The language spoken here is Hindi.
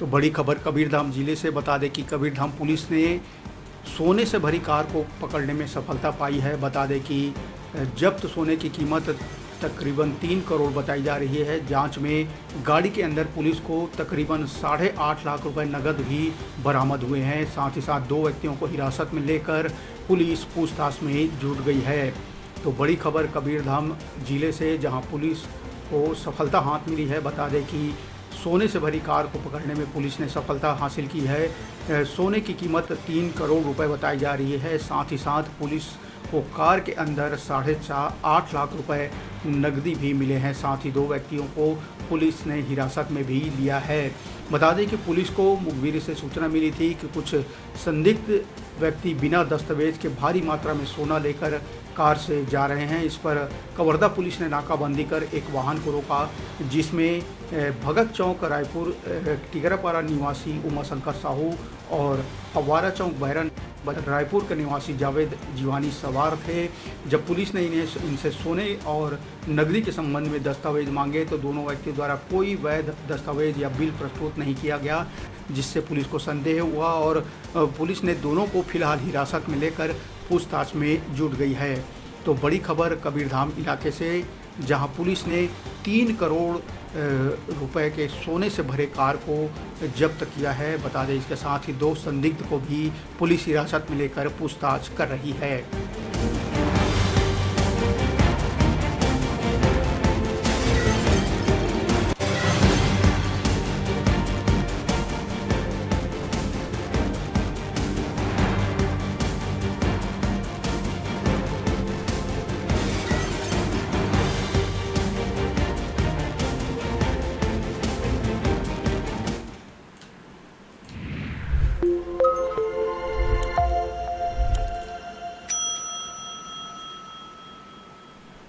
तो बड़ी खबर कबीरधाम जिले से बता दें कि कबीरधाम पुलिस ने सोने से भरी कार को पकड़ने में सफलता पाई है। बता दें कि जब्त सोने की कीमत तकरीबन 3 करोड़ बताई जा रही है। जांच में गाड़ी के अंदर पुलिस को तकरीबन 8.5 लाख रुपए नकद भी बरामद हुए हैं। साथ ही साथ 2 व्यक्तियों को हिरासत में लेकर पुलिस पूछताछ में जुट गई है। तो बड़ी खबर कबीरधाम जिले से, जहां पुलिस को सफलता हाथ मिली है। बता दें कि सोने से भरी कार को पकड़ने में पुलिस ने सफलता हासिल की है। सोने की कीमत 3 करोड़ रुपए बताई जा रही है। साथ ही साथ पुलिस को कार के अंदर 8.5 लाख रुपए नकदी भी मिले हैं। साथ ही 2 व्यक्तियों को पुलिस ने हिरासत में भी लिया है। बता दें कि पुलिस को मुखबिर से सूचना मिली थी कि कुछ संदिग्ध व्यक्ति बिना दस्तावेज के भारी मात्रा में सोना लेकर कार से जा रहे हैं। इस पर कवर्धा पुलिस ने नाकाबंदी कर एक वाहन को रोका, जिसमें भगत चौक रायपुर टिगरापारा निवासी उमाशंकर साहू और फव्वारा चौक बहरन रायपुर के निवासी जावेद जीवानी सवार थे। जब पुलिस ने इनसे सोने और नकदी के संबंध में दस्तावेज मांगे तो दोनों व्यक्तियों द्वारा कोई वैध दस्तावेज या बिल प्रस्तुत नहीं किया गया, जिससे पुलिस को संदेह हुआ और पुलिस ने दोनों को फिलहाल हिरासत में लेकर पूछताछ में जुट गई है। तो बड़ी खबर कबीरधाम इलाके से, जहां पुलिस ने 3 करोड़ रुपए के सोने से भरे कार को जब्त किया है। बता दें इसके साथ ही 2 संदिग्ध को भी पुलिस हिरासत में लेकर पूछताछ कर रही है।